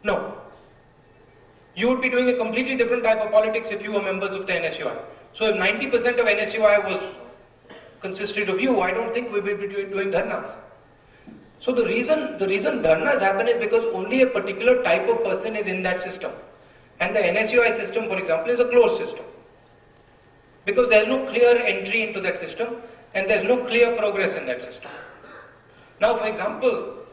No. You would be doing a completely different type of politics if you were members of the NSUI. So if 90% of NSUI consisted of you, I don't think we will be doing dharnas. So the reason dharnas happen is because only a particular type of person is in that system. And the NSUI system, for example, is a closed system. Because there is no clear entry into that system and there is no clear progress in that system. Now, for example,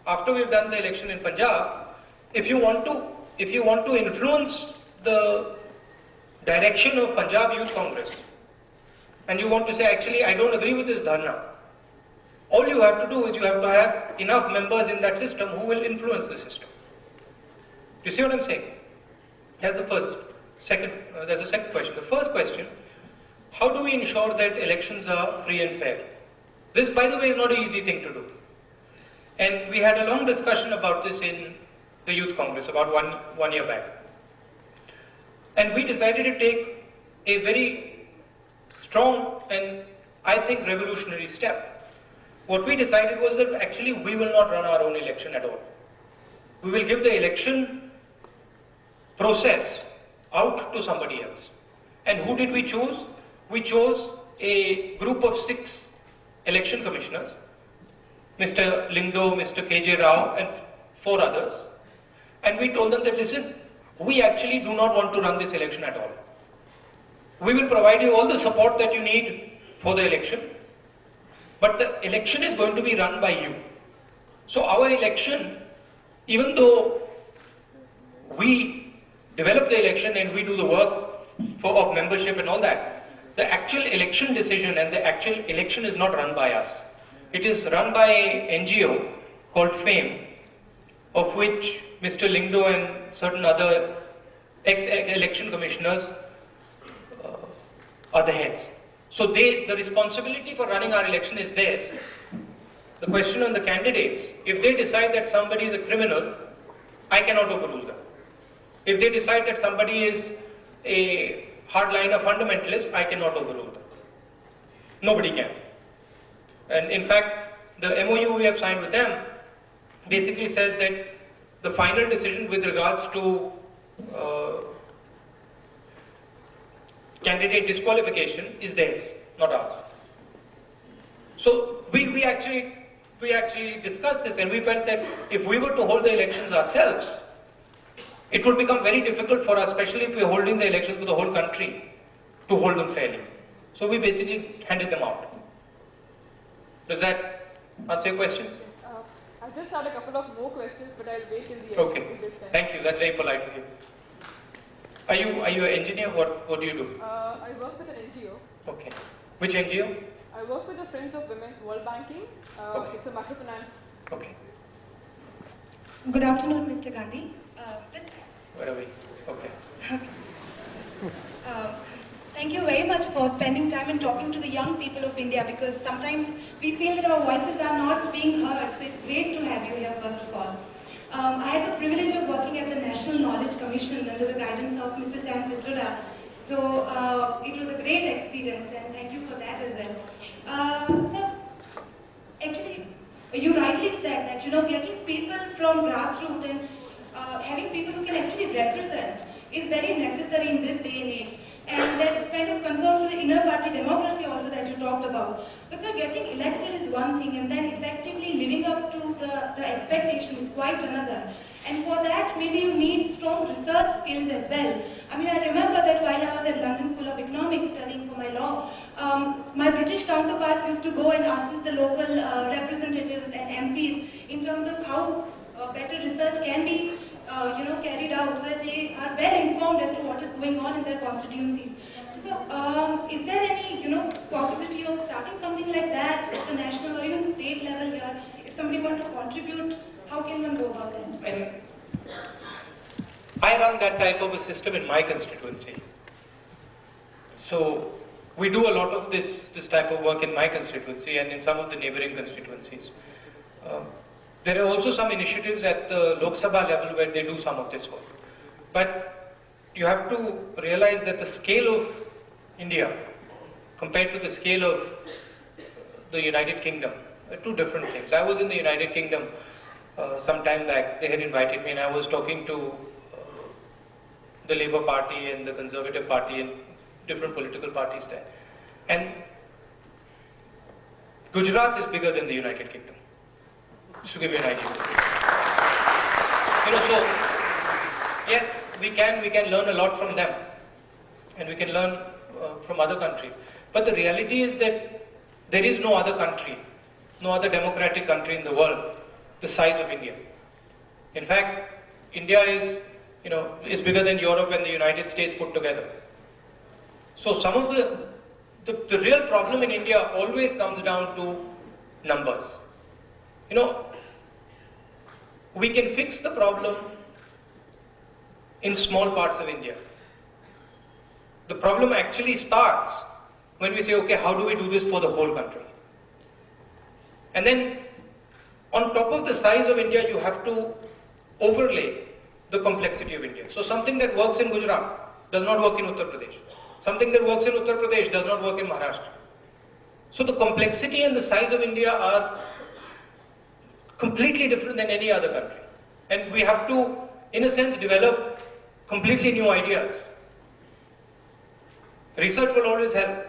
after we've done the election in Punjab, if you want to influence the direction of Punjab Youth Congress, and you want to say, actually, I don't agree with this dharna, all you have to do is you have to have enough members in that system who will influence the system. Do you see what I'm saying? That's the first. There's a second question. The first question, how do we ensure that elections are free and fair? This, by the way, is not an easy thing to do. And we had a long discussion about this in the Youth Congress about one year back. And we decided to take a very strong and, I think, revolutionary step. What we decided was that actually we will not run our own election at all. We will give the election process out to somebody else. And who did we choose? We chose a group of 6 election commissioners, Mr. Lingdo, Mr. KJ Rao and 4 others. And we told them that, listen, we actually do not want to run this election at all. We will provide you all the support that you need for the election, but the election is going to be run by you. So our election, even though we develop the election and we do the work of membership and all that, the actual election decision and the actual election is not run by us. It is run by an NGO called FAME, of which Mr. Lingdo and certain other ex-election commissioners are the heads. So the responsibility for running our election is theirs. The question on the candidates, if they decide that somebody is a criminal, I cannot overrule them. If they decide that somebody is a hardliner fundamentalist, I cannot overrule them. Nobody can. And in fact, the MOU we have signed with them basically says that the final decision with regards to candidate disqualification is theirs, not ours. So we actually discussed this, and we felt that if we were to hold the elections ourselves, it would become very difficult for us, especially if we are holding the elections for the whole country, to hold them fairly. So we basically handed them out. Does that answer your question? Yes. I just had a couple of more questions, but I'll wait till the end. Okay. Thank you. That's very polite of you. Are you an engineer? What do you do? I work with an NGO. Okay. Which NGO? I work with the Friends of Women's World Banking. Okay. It's a microfinance. Okay. Good afternoon, Mr. Gandhi. Where are we? Okay. Thank you very much for spending time and talking to the young people of India, because sometimes we feel that our voices are not being heard. So it's great to have you here, first of all. I had the privilege of working at the National Knowledge Commission under the guidance of Mr. Chan Pitroda. So it was a great experience, and thank you for that as well. So, actually, you rightly said that, getting people from grassroots and having people who can actually represent is very necessary in this day and age. And that kind of conforms to the inner party democracy also that you talked about. Because getting elected is one thing, and then effectively living up to the expectation is quite another. And for that, maybe you need strong research skills as well. I mean, I remember that while I was at London School of Economics studying for my law, my British counterparts used to go and ask the local representatives and MPs in terms of how better research can be carried out, so that they are well informed as to what is going on in their constituencies. So, is there any, possibility of starting something like that at the national or even state level here? If somebody wants to contribute, how can one go about that? I run that type of a system in my constituency. So, we do a lot of this type of work in my constituency and in some of the neighboring constituencies. There are also some initiatives at the Lok Sabha level where they do some of this work. But you have to realize that the scale of India compared to the scale of the United Kingdom are two different things. I was in the United Kingdom some time back, they had invited me and I was talking to the Labour Party and the Conservative Party and different political parties there. And Gujarat is bigger than the United Kingdom, just to give you an idea. So yes, we can learn a lot from them, and we can learn from other countries. But the reality is that there is no other country, no other democratic country in the world the size of India. In fact, India is bigger than Europe and the United States put together. So some of the real problem in India always comes down to numbers. We can fix the problem in small parts of India. The problem actually starts when we say, okay, how do we do this for the whole country? And then on top of the size of India, you have to overlay the complexity of India. So something that works in Gujarat does not work in Uttar Pradesh. Something that works in Uttar Pradesh does not work in Maharashtra. So the complexity and the size of India are completely different than any other country. And we have to, in a sense, develop completely new ideas. Research will always help.